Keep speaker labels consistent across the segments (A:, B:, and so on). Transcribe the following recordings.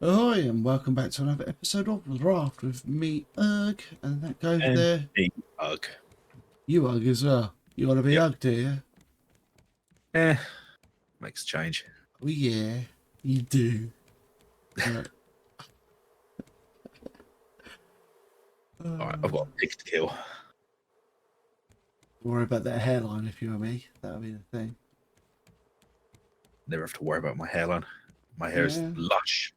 A: Ahoy, and welcome back to another episode of Raft with me, Erg, and that guy over
B: And
A: there,
B: a ugh.
A: you, Erg, as well. You want to be
B: Yep.
A: Erg, do you?
B: Eh, makes a change.
A: Oh, yeah, you do. Right.
B: Alright, I've got a pig to kill.
A: Worry about that hairline if you were me. That'll be the thing.
B: Never have to worry about my hairline. My hair is
A: Yeah.
B: lush.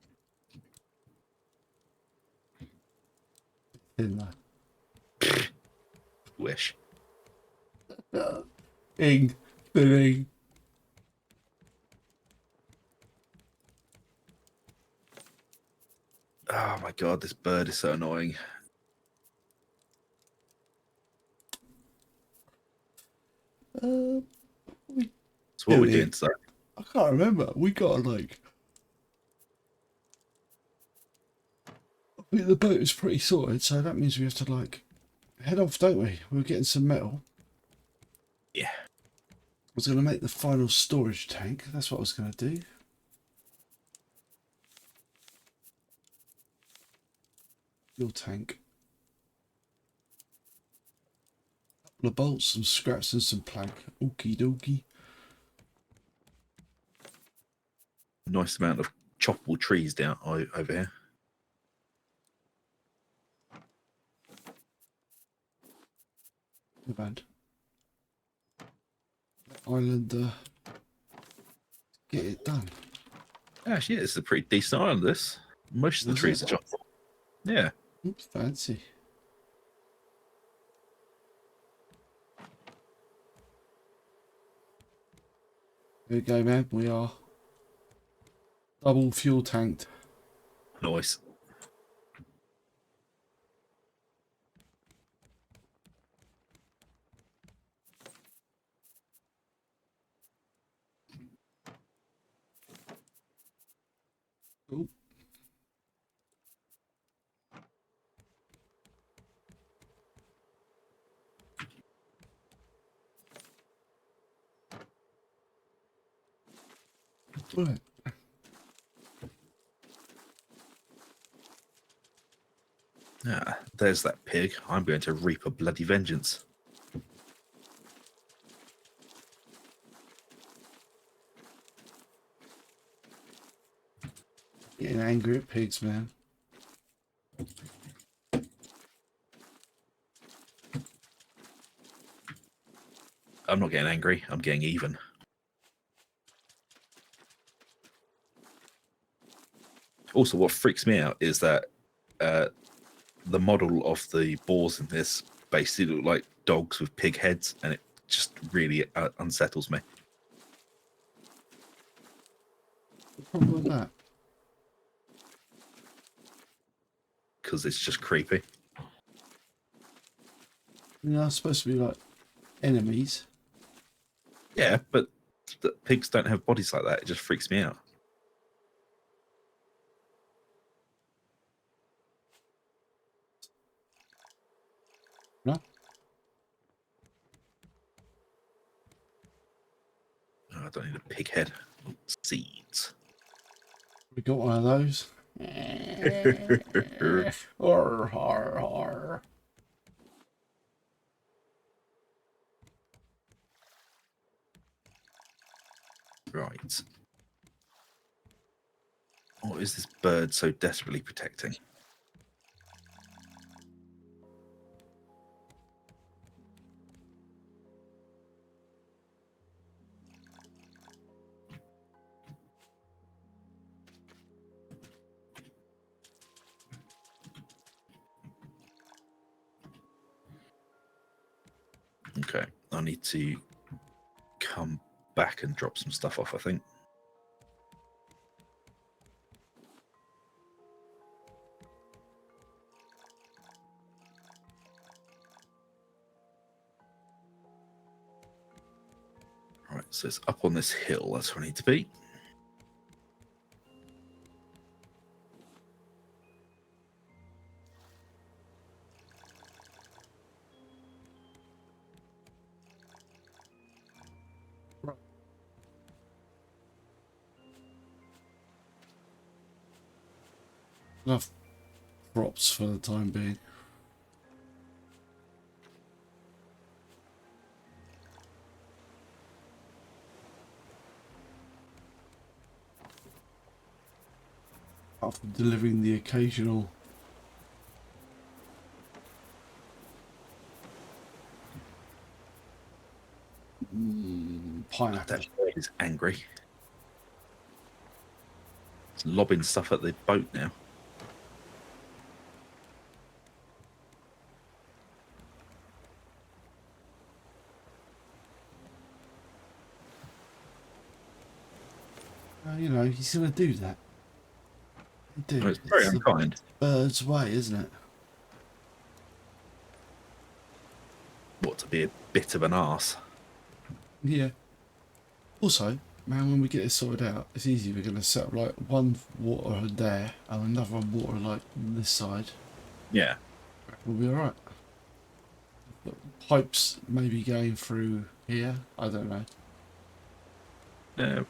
A: Thin
B: Wish.
A: though. Ing. Thinning.
B: Oh my god, this bird is so annoying.
A: Uh, we
B: So what are we
A: doing?
B: doing today?
A: I can't remember. We got like. I think the boat is pretty sorted, so that means we have to like head off, don't we? We're getting some metal.
B: Yeah.
A: I was going to make the final storage tank. That's what I was going to do. Fuel tank. Couple of bolts, some scraps, and some plank. Okie dokie.
B: Nice amount of choppable trees down over here.
A: Not bad. Island, get it done.
B: Actually, yeah, this is a pretty decent island, this. Most of the
A: Is
B: trees
A: it?
B: are chopped. Yeah.
A: Oops, fancy. There we go, man. We are double fuel tanked.
B: Nice.
A: Cool. Right.
B: Ah, there's that pig. I'm going to reap a bloody vengeance.
A: Getting angry at pigs, man.
B: I'm not getting angry. I'm getting even. Also, what freaks me out is that the model of the boars in this basically look like dogs with pig heads, and it just really unsettles me
A: What's the problem with that?
B: because it's just creepy.
A: You know, it's supposed to be like enemies.
B: Yeah, but the pigs don't have bodies like that. It just freaks me out.
A: No?
B: Oh, I don't need a pig head. Seeds.
A: We got one of those. Har, har, har.
B: Right. What is this bird so desperately protecting? Okay, I need to come back and drop some stuff off, I think. Right, so it's up on this hill. That's where I need to be.
A: enough props for the time being. After delivering the occasional pineapple.
B: That bird is angry. It's lobbing stuff at the boat now.
A: You know, he's going to do that.
B: Well, it's very unkind.
A: Bird's way, isn't it?
B: What, to be a bit of an arse?
A: Yeah. Also, man, when we get this sorted out, it's easy. We're going to set up like one water there and another water like on this side.
B: Yeah.
A: We'll be alright. Pipes maybe going through here. I don't know.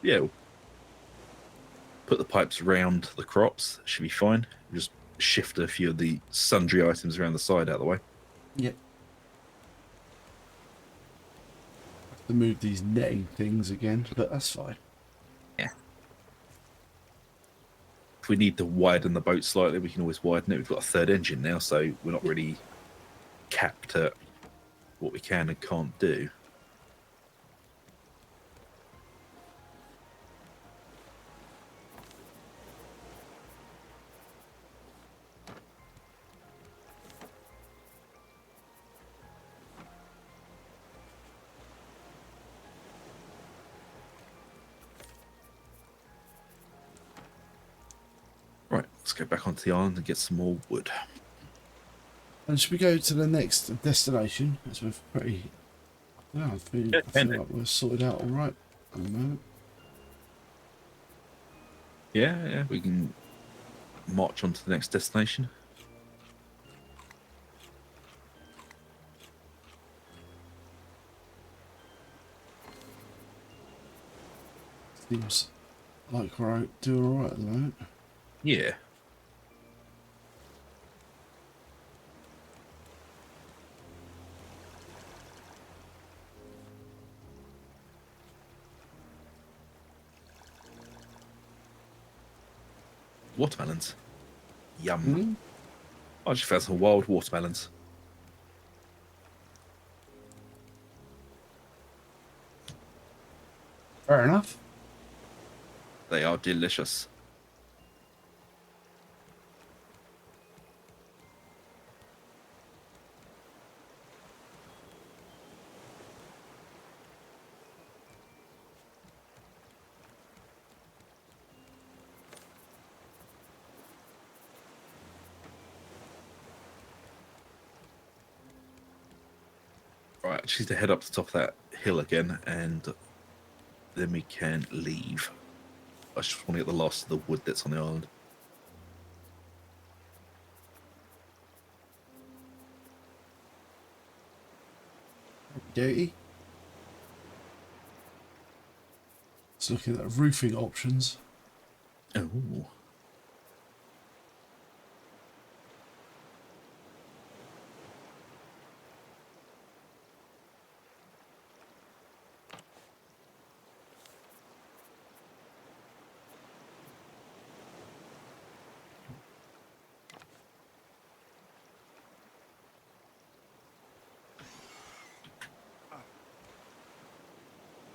B: Yeah, we'll put the pipes around the crops. Should be fine. Just shift a few of the sundry items around the side out of the way.
A: Yep. Have to move these netting things again, but that's fine.
B: Yeah. If we need to widen the boat slightly, we can always widen it. We've got a third engine now, so we're not really capped at what we can and can't do. Right, let's go back onto the island and get some more wood.
A: And should we go to the next destination? As we're pretty... I feel like we're sorted out alright at the moment.
B: Yeah, we can march on to the next destination.
A: Seems like we're doing alright at the moment.
B: Yeah. Watermelons. Yum.
A: Mm-hmm.
B: I just found some wild watermelons.
A: Fair enough.
B: They are delicious. Right, I just need to head up to the top of that hill again, and then we can leave. I just want to get the last of the wood that's on the island.
A: Dirty. Just looking at roofing options.
B: Oh.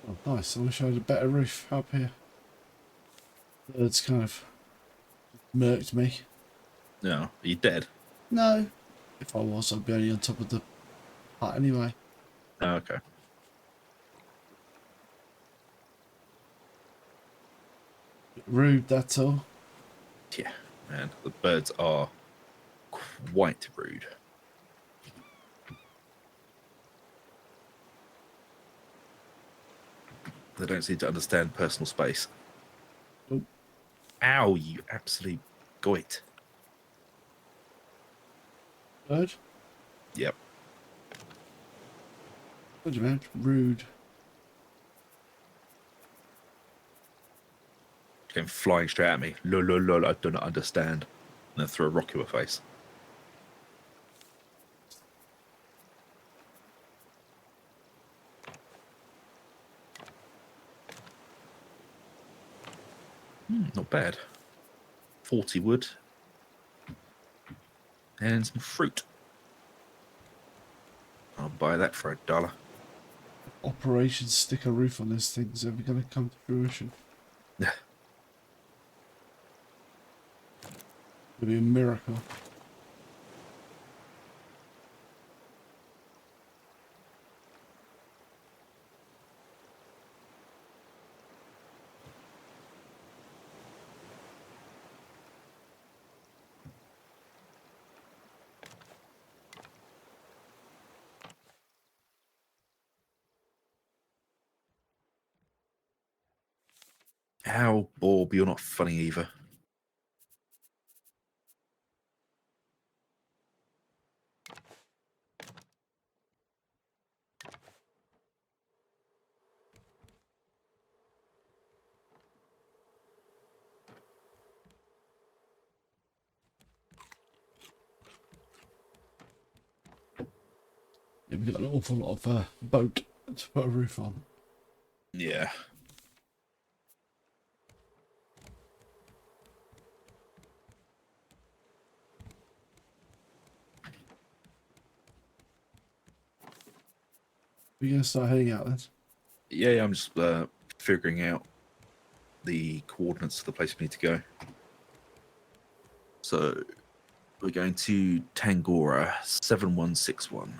A: Oh, nice. I wish I had a better roof up here. It's kind of murked me.
B: No, are you dead?
A: No. If I was, I'd be only on top of the hut anyway.
B: Oh, okay.
A: Rude, that's all.
B: Yeah, man, the birds are quite rude. They don't seem to understand personal space.
A: Nope.
B: Ow, you absolute goit.
A: Bird?
B: Yep.
A: What do you mean? Rude.
B: Came flying straight at me. Lol, I do not understand. and then throw a rock in her face. Not bad. 40 wood. And some fruit. I'll buy that for $1.
A: Operation stick a roof on this thing's ever going to come to fruition.
B: Yeah.
A: It'll be a miracle.
B: How, Bob, you're not funny either.
A: Yeah, we've got an awful lot of boat to put a roof on.
B: Yeah.
A: We're going to start heading out then.
B: Yeah, I'm just figuring out the coordinates of the place we need to go. So we're going to Tangora 7161.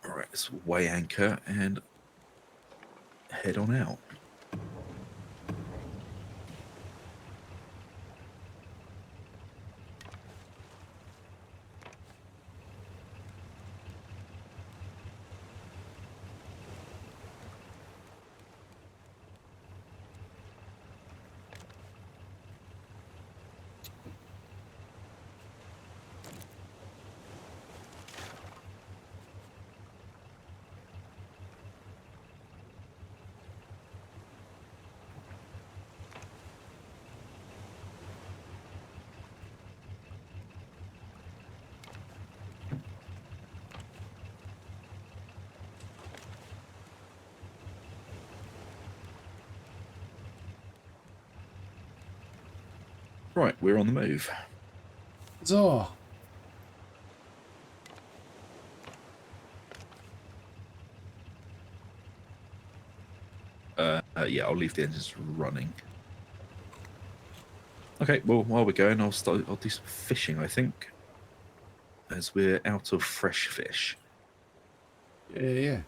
B: All right, let's weigh anchor and head on out. Right, we're on the move.
A: Huzzah!
B: Yeah, I'll leave the engines running. Okay, well, while we're going, I'll do some fishing, I think, as we're out of fresh fish.
A: Yeah. There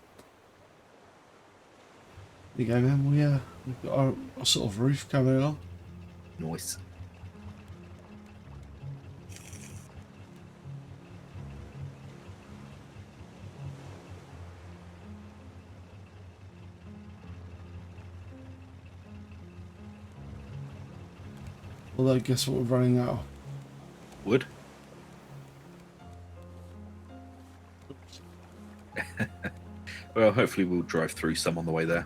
A: you go, man. We've got our sort of roof coming along.
B: Nice.
A: Although, guess what we're running out of?
B: Wood? Well, hopefully we'll drive through some on the way there.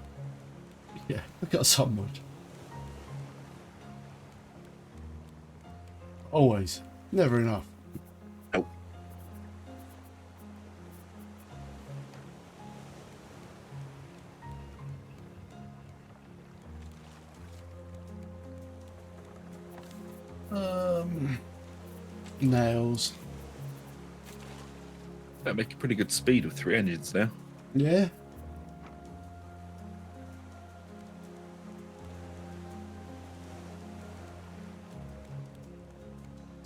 A: Yeah, we've got some wood. Always. Never enough.
B: Oh.
A: Nails.
B: That make a pretty good speed with 3 engines now.
A: Yeah.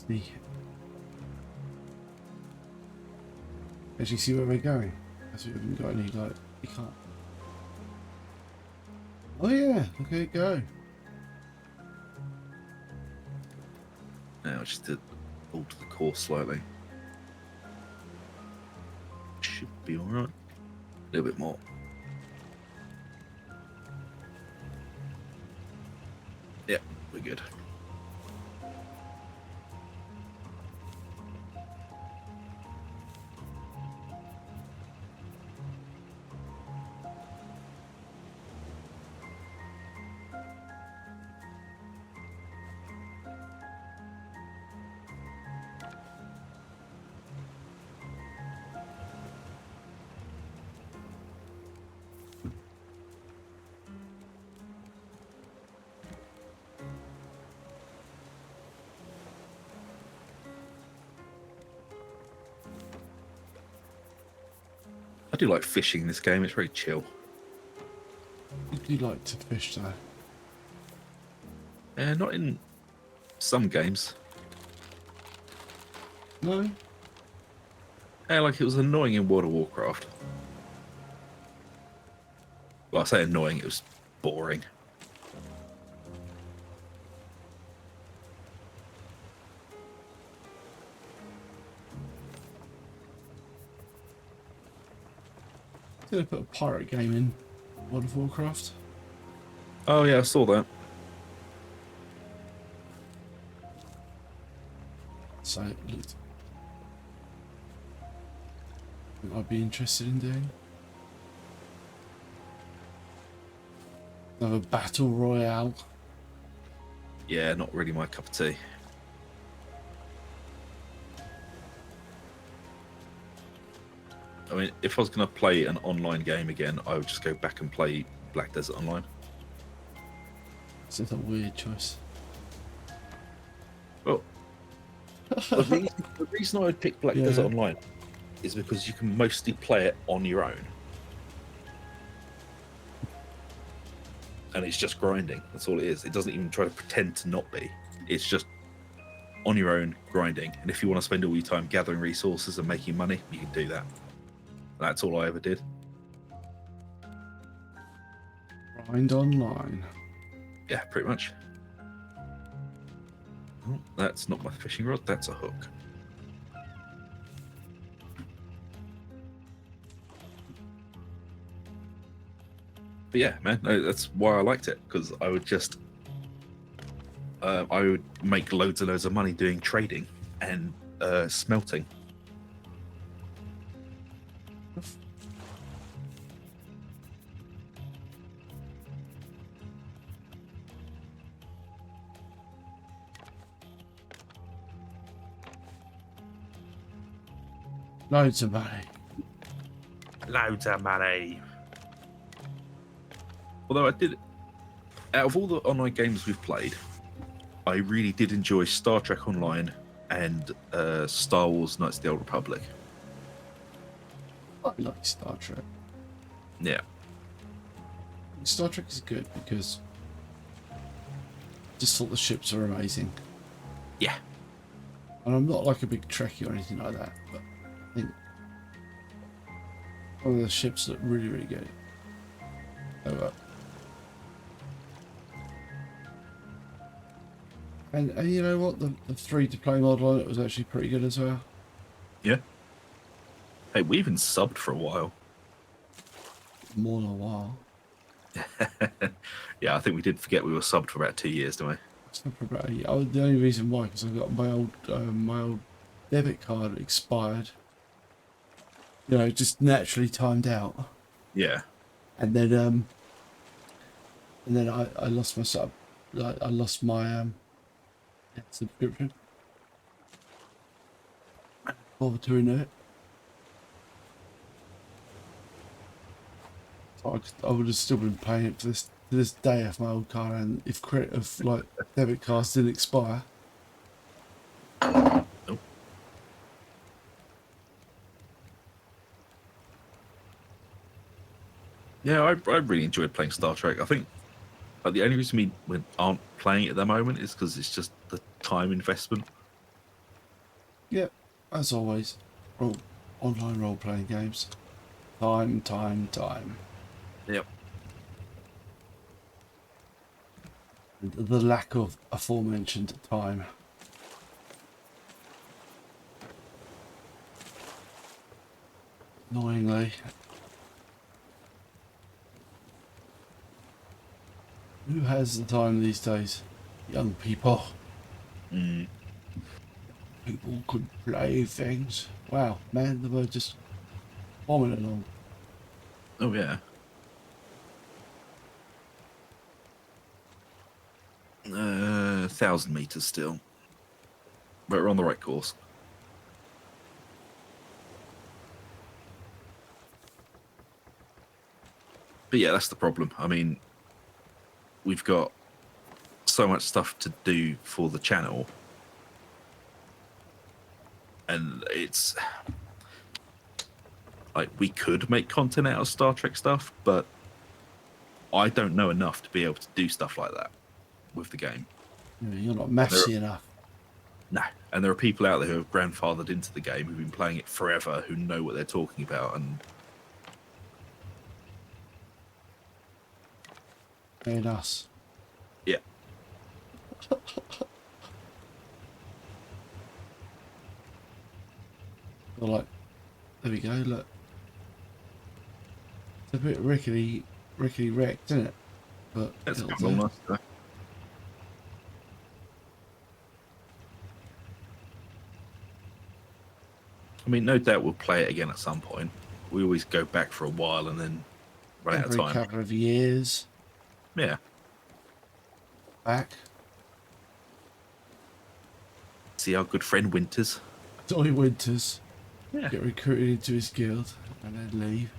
A: See. Actually, see where we're going. As we haven't got any, like, you can't. Oh yeah, okay, go.
B: Now just to alter the course slightly. Should be alright. A little bit more. Yeah, we're good. do like fishing in this game. It's very chill.
A: Would you like to fish though?
B: Not in some games.
A: No?
B: Like it was annoying in World of Warcraft. Well, I say annoying, it was boring.
A: Gonna put a pirate game in World of Warcraft.
B: Oh yeah, I saw that.
A: So I'd be interested in doing another battle royale.
B: Yeah, not really my cup of tea. I mean, if I was going to play an online game again, I would just go back and play Black Desert Online.
A: It's a weird choice.
B: Well, the reason I would pick Black Desert Online is because you can mostly play it on your own. And it's just grinding. That's all it is. It doesn't even try to pretend to not be. It's just on your own grinding. And if you want to spend all your time gathering resources and making money, you can do that. That's all I ever did.
A: Grind online.
B: Yeah, pretty much. Oh, that's not my fishing rod, that's a hook. But yeah, man, no, that's why I liked it, because I would just I would make loads and loads of money doing trading and smelting.
A: Loads of money.
B: Loads of money. Although I did, out of all the online games we've played, I really did enjoy Star Trek Online and Star Wars Knights of the Old Republic.
A: I like Star Trek.
B: Yeah.
A: Star Trek is good because I just thought the ships are amazing.
B: Yeah.
A: And I'm not like a big Trekkie or anything like that, but I think one of the ships look really, really good. Oh, and you know what? The free-to-play model on it was actually pretty good as well.
B: Yeah. Hey, we even subbed for a while.
A: More than a while.
B: Yeah, I think we did forget we were subbed for about 2 years, didn't we?
A: It's not for about a year. Oh, the only reason why, because I got my old debit card expired. You know, just naturally timed out.
B: Yeah.
A: And then I lost my sub. I lost my subscription. Bother to renew it. So I would have still been paying it to this day if my old card and if like debit cards didn't expire.
B: Oh. Yeah, I really enjoyed playing Star Trek. I think the only reason we aren't playing it at the moment is because it's just the time investment.
A: Yep, as always. Online role-playing games. Time.
B: Yep.
A: And the lack of aforementioned time. Annoyingly. Who has the time these days? Young people.
B: Mm.
A: People could play things. Wow, man, they were just bombing along.
B: Oh, yeah. 1,000 meters still. But we're on the right course. But yeah, that's the problem. I mean, we've got so much stuff to do for the channel. And like we could make content out of Star Trek stuff, but I don't know enough to be able to do stuff like that with the game.
A: You're not
B: And
A: mathsy enough.
B: no, and there are people out there who have grandfathered into the game, who've been playing it forever, who know what they're talking about, and
A: And us.
B: yeah.
A: Or like, there we go, look. It's a bit rickety wrecked, isn't it? But
B: That's
A: it'll
B: kind of
A: do.
B: nice. Though. I mean, no doubt we'll play it again at some point. We always go back for a while and then run out of
A: Every
B: time.
A: couple of years
B: Yeah.
A: back.
B: See our good friend Winters.
A: Dolly Winters.
B: Yeah.
A: Get recruited into his guild and then leave.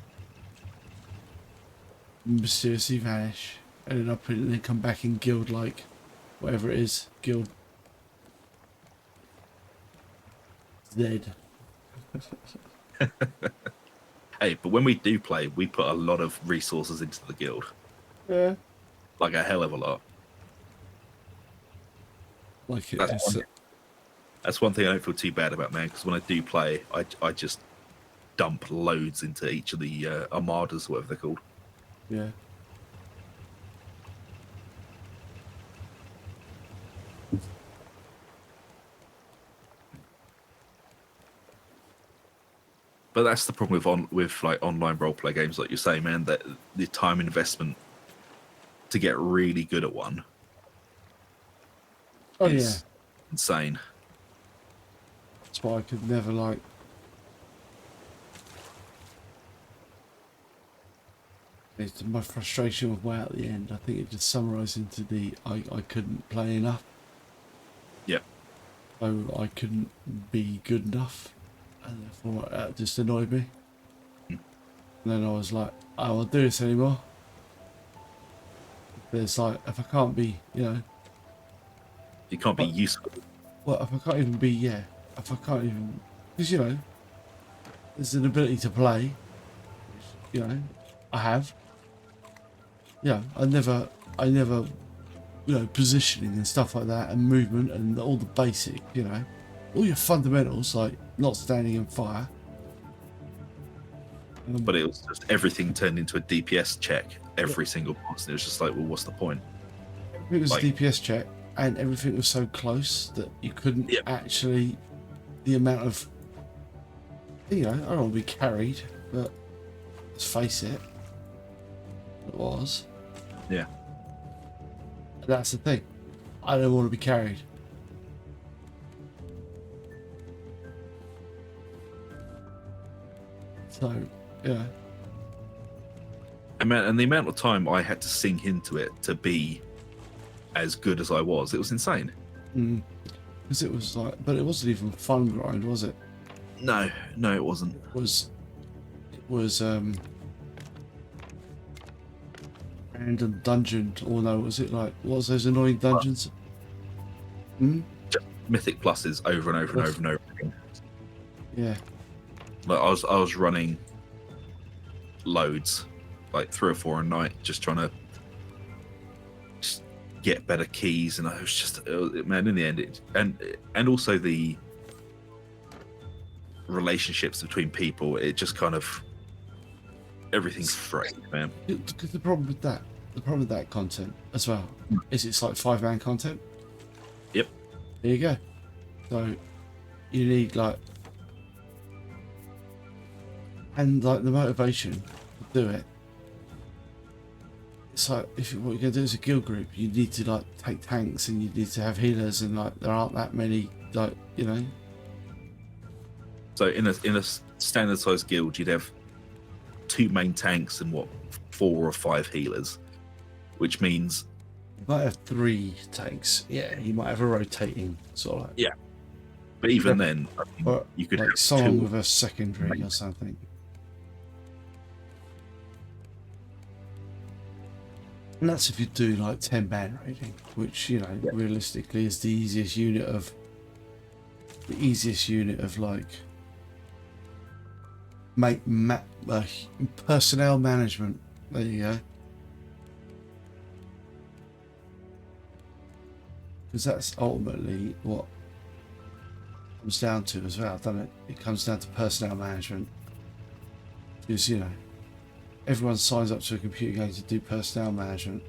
A: Mysteriously vanish. And then come back in guild like whatever it is. Guild Z.
B: Hey, but when we do play, we put a lot of resources into the guild.
A: Yeah.
B: Like a hell of a lot.
A: Like it.
B: That's one thing I don't feel too bad about, man, because when I do play, I just dump loads into each of the armadas, whatever they're called.
A: Yeah.
B: But that's the problem with like online roleplay games, like you say, man. That the time investment to get really good at one
A: Oh
B: is
A: yeah.
B: insane.
A: That's why I could never like. It's my frustration with WoW at the end. I think it just summarised into the I couldn't play enough.
B: Yeah.
A: So I couldn't be good enough, and therefore that just annoyed me. And then I was like, I won't do this anymore. There's like, if I can't be,
B: You can't be
A: But-
B: useful.
A: well, if I can't even be, if I can't even, because there's an ability to play, which, I have. I never, positioning and stuff like that, and movement and all the basic, all your fundamentals like not standing in fire.
B: But it was just everything turned into a DPS check every single boss. And it was just like, well, what's the point?
A: It was
B: like-
A: a DPS check, and everything was so close that you couldn't
B: Yep.
A: actually. The amount of, I don't want to be carried, but let's face it, it was.
B: Yeah.
A: That's the thing. I don't want to be carried. So, yeah.
B: And the amount of time I had to sink into it to be as good as I was, it was insane.
A: Because it was like, but it wasn't even fun grind, was it?
B: No, it wasn't.
A: It was random dungeon, or no, was it like, what was those annoying dungeons?
B: Just mythic pluses over and over and over and over again.
A: Yeah.
B: Like I was running loads, like 3 or 4 a night, just trying to just get better keys, and I was just man. In the end, and also the relationships between people, it just kind of everything's frayed, man.
A: Because the problem with that content as well is it's like 5-man content.
B: Yep.
A: There you go. So you need like, and like the motivation to do it. It's like, what you're gonna do as a guild group, you need to like take tanks, and you need to have healers, and like there aren't that many, like,
B: So in a standard sized guild, you'd have 2 main tanks and 4 or 5 healers, which means
A: you might have 3 tanks. Yeah, you might have a rotating sort of like,
B: but even then, I mean,
A: or
B: you could
A: like
B: have
A: someone
B: 2.
A: with a secondary or something. And that's if you do like 10-man raiding, which realistically is the easiest unit of like make personnel management. There you go. Because that's ultimately what it comes down to as well, doesn't it? It comes down to personnel management. Because, you know, everyone signs up to a computer game to do personnel management.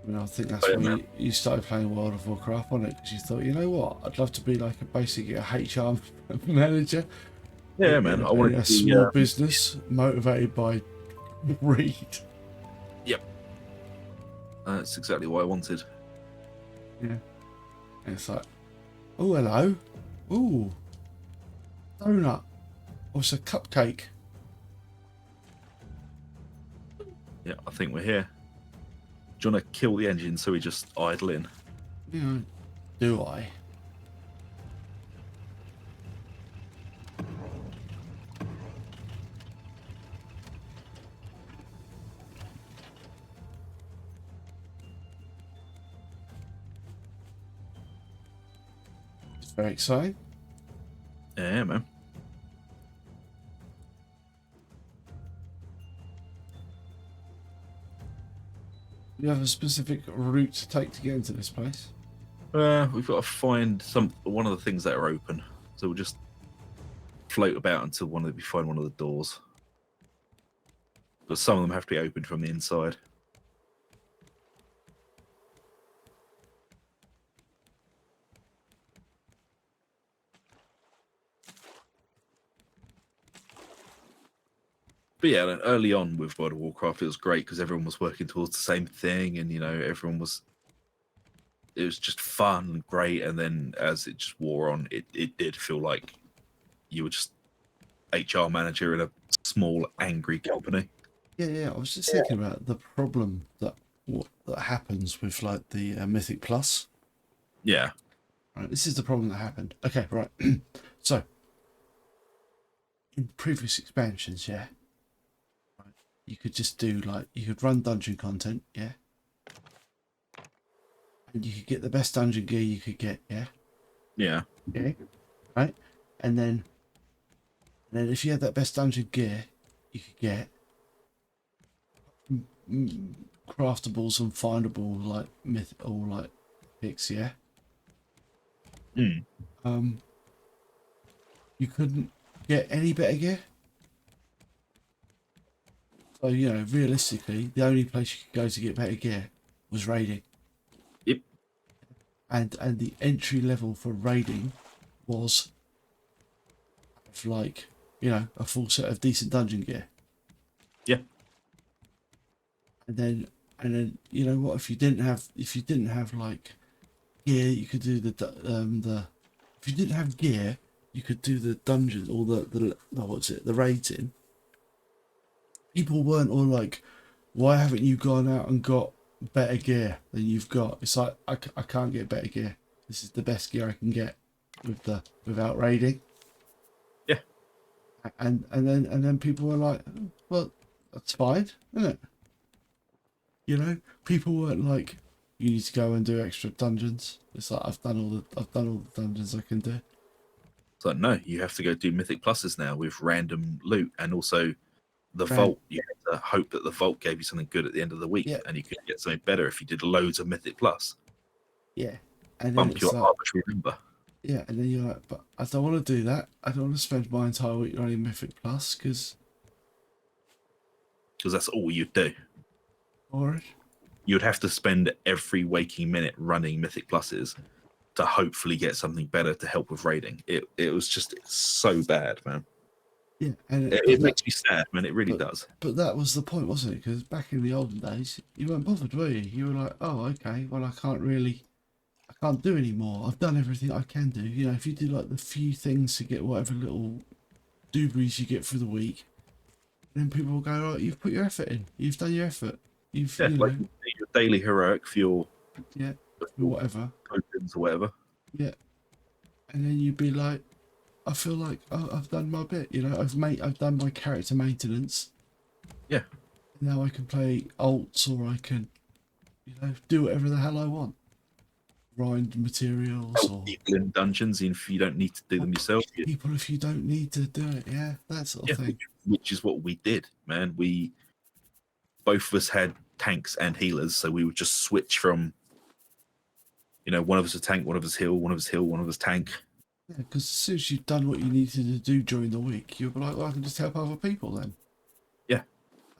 A: I mean, I think that's
B: Oh, yeah,
A: why
B: man.
A: you started playing World of Warcraft on it, because you thought, you know what, I'd love to be like basically a HR manager
B: Yeah, man. I
A: in
B: wanted
A: a
B: to be.
A: small business motivated by greed.
B: Yep. That's exactly what I wanted.
A: Yeah. And it's like, oh, hello. Ooh, donut. Oh, it's a cupcake.
B: Yeah, I think we're here. Do you want to kill the engine so we just idle in?
A: You know, do I? It's very exciting.
B: Yeah, man.
A: You have a specific route to take to get into this place.
B: We've got to find one of the things that are open. So we'll just float about until we find one of the doors. But some of them have to be opened from the inside. But yeah, early on with World of Warcraft, it was great because everyone was working towards the same thing, and everyone was. It was just fun and great, and then as it just wore on, it did feel like you were just HR manager in a small angry company.
A: Yeah. I was just thinking about the problem that happens with like the Mythic Plus.
B: Yeah.
A: Right, this is the problem that happened. Okay, right. So in previous expansions, yeah, right, you could just do like you could run dungeon content, yeah, and you could get the best dungeon gear you could get, yeah,
B: Yeah.
A: yeah, right, and then if you had that best dungeon gear, you could get craftables and findable like myth or like picks, yeah.
B: Mm.
A: Um, you couldn't get any better gear. So you know, realistically, the only place you could go to get better gear was raiding,
B: Yep.
A: and the entry level for raiding was like a full set of decent dungeon gear,
B: Yeah.
A: and then you know what, if you didn't have like gear, you could do the if you didn't have gear, you could do the dungeons or the no, what's it, the raids in. People weren't all like, why haven't you gone out and got better gear than you've got? It's like I can't get better gear. This is the best gear I can get without raiding.
B: Yeah.
A: And then people were like, "Oh, well, that's fine, isn't it?" You know, people weren't like, you need to go and do extra dungeons. It's like I've done all the dungeons I can do.
B: So no, you have to go do Mythic Pluses now with random loot, and also the
A: Right.
B: vault. You have to hope that the vault gave you something good at the end of the week,
A: Yeah,
B: and you could get something better if you did loads of Mythic Plus.
A: yeah. And then
B: Bump
A: it's
B: your
A: like,
B: arbitrary number.
A: yeah, and then you're like, but I don't want to do that. I don't want to spend my entire week running Mythic Plus because
B: Because that's all you'd do.
A: boring.
B: You'd have to spend every waking minute running Mythic Pluses to hopefully get something better to help with raiding. It was just so bad, man.
A: Yeah, and
B: It makes me sad, man. It really
A: but
B: does.
A: but that was the point, wasn't it? Because back in the olden days, you weren't bothered, were you? You were like, oh, okay, well, I can't do any more. I've done everything I can do. You know, if you do like the few things to get whatever little doobies you get through the week, then people will go, right, you've put your effort in. You've done your effort. You've,
B: Yeah,
A: you
B: like
A: know,
B: your daily heroic for
A: yeah,
B: your
A: whatever.
B: tokens or whatever.
A: Yeah. And then you'd be like, I feel like I've done my bit. You know, I've done my character maintenance.
B: Yeah.
A: Now I can play alts or I can, do whatever the hell I want. grind materials
B: Help
A: or
B: people in dungeons if you don't need to do them yourself.
A: people if you don't need to do it. Yeah, that sort of thing.
B: Which is what we did, man. We both of us had tanks and healers, so we would just switch from, one of us a tank, one of us heal, one of us heal, one of us tank.
A: Yeah, because as soon as you've done what you needed to do during the week, you'll be like, well, I can just help other people then.
B: Yeah.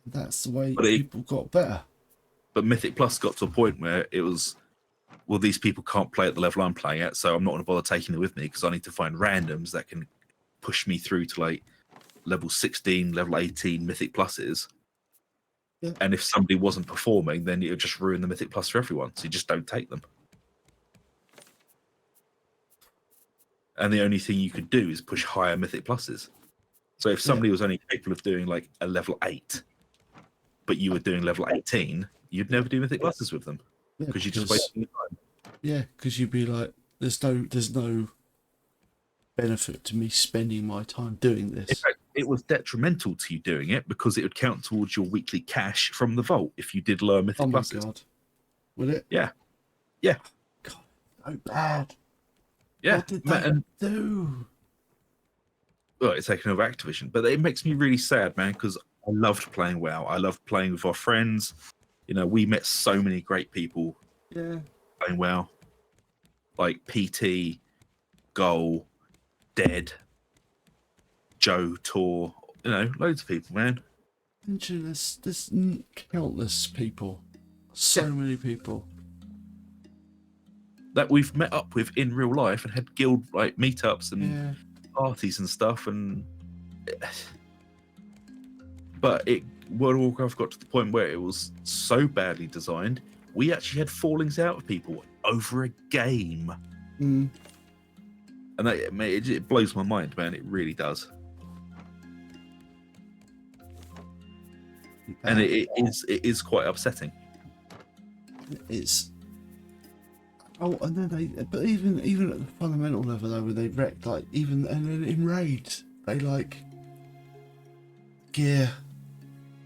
A: And that's the way people got better.
B: But Mythic Plus got to a point where it was, well, these people can't play at the level I'm playing at, so I'm not going to bother taking them with me because I need to find randoms that can push me through to like level 16, level 18 Mythic Pluses. Yeah. And if somebody wasn't performing, then it would just ruin the Mythic Plus for everyone. So you just don't take them. And the only thing you could do is push higher Mythic Pluses. So if somebody was only capable of doing like a level 8, but you were doing level 18, you'd never do Mythic Pluses with them because you're just wasting your time.
A: Yeah, because you'd be like, there's no benefit to me spending my time doing this.
B: In fact, it was detrimental to you doing it because it would count towards your weekly cash from the vault if you did lower Mythic Pluses. Oh my god.
A: Would it?
B: Yeah. Yeah.
A: God, so bad.
B: Yeah.
A: What did they do?
B: Well, it's taken over Activision, but it makes me really sad, man, because I loved playing WoW. I loved playing with our friends. We met so many great people playing WoW. Like PT, Goal, Dead, Joe, Tor, loads of people, man.
A: There's countless people. So many people.
B: That we've met up with in real life and had guild like meetups and parties and stuff, but World of Warcraft got to the point where it was so badly designed, we actually had fallings out of people over a game. And it blows my mind, man. It really does. And it is quite upsetting.
A: And then but even at the fundamental level though, where they wrecked and then in raids, they gear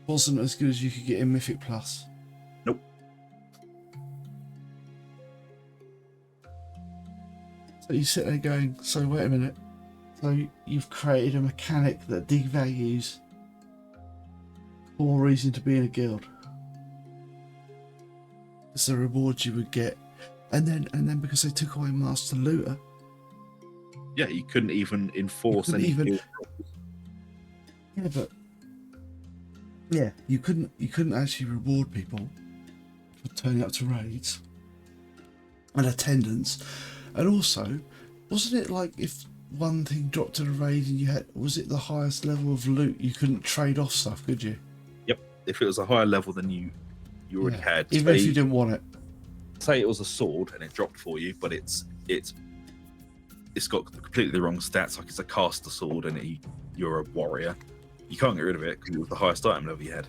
A: wasn't as good as you could get in Mythic Plus.
B: Nope.
A: So you sit there going, so wait a minute. So you've created a mechanic that devalues more reason to be in a guild. It's the rewards you would get. And then because they took away Master Looter.
B: Yeah, you couldn't even enforce any.
A: You couldn't actually reward people for turning up to raids and attendance. And also, wasn't it like if one thing dropped to the raid and was it the highest level of loot, you couldn't trade off stuff, could you?
B: Yep. If it was a higher level than you already had.
A: Even if you didn't want it.
B: Say it was a sword and it dropped for you, but it's got completely the wrong stats, like it's a caster sword and you're a warrior. You can't get rid of it because it was the highest item level you had.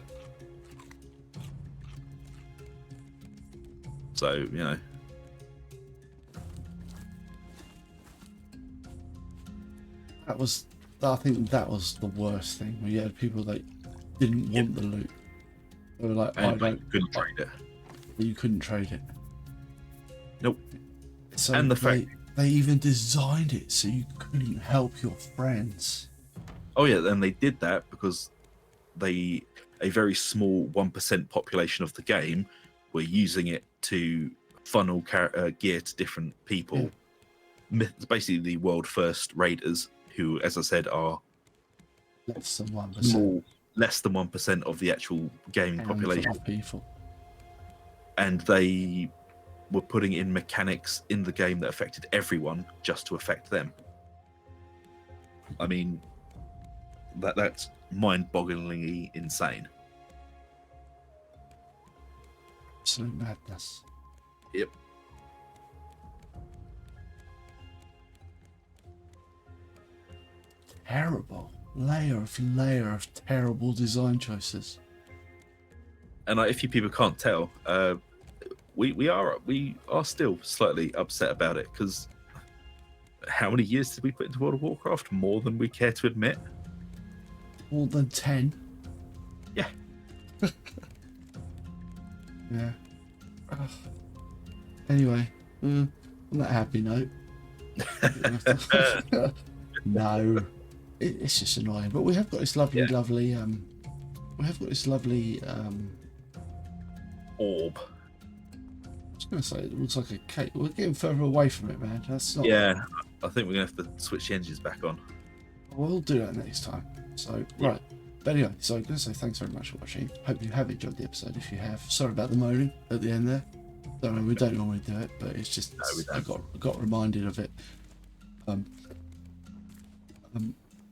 B: So,
A: I think that was the worst thing, when you had people that didn't want the loot. They were like,
B: you couldn't trade it.
A: You couldn't trade it.
B: Nope.
A: So
B: and the fact
A: they even designed it so you couldn't help your friends.
B: Oh yeah, and they did that because a very small 1% population of the game were using it to funnel gear to different people. Yeah. Basically the world first raiders, who, as I said, are
A: less than 1%.
B: Less than 1% of the actual gaming population.
A: People.
B: And they were putting in mechanics in the game that affected everyone just to affect them. I mean, that's mind-bogglingly insane.
A: Absolute madness.
B: Yep.
A: Terrible. Layer of terrible design choices.
B: And if you people can't tell, we are still slightly upset about it, because how many years did we put into World of Warcraft? More than we care to admit.
A: More than 10.
B: Yeah.
A: Yeah. Anyway, On that happy note. No, it's just annoying. But we have got this lovely,
B: Yeah.
A: lovely. We have got this lovely.
B: Orb.
A: I was going to say it looks like a cake. We're getting further away from it, man. That's not.
B: Yeah, I think we're gonna have to switch the engines back on.
A: We'll do that next time. So
B: Yeah.
A: right. But anyway, so I'm going to say thanks very much for watching. Hope you have enjoyed the episode. If you have, sorry about the moaning at the end there. Don't know, we don't normally do it, but it's just
B: No, we don't.
A: I got reminded of it.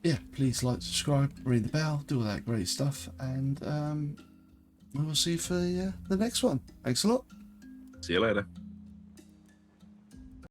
A: Yeah, please like, subscribe, ring the bell, do all that great stuff, and we will see you for the next one. Thanks a lot.
B: See you later.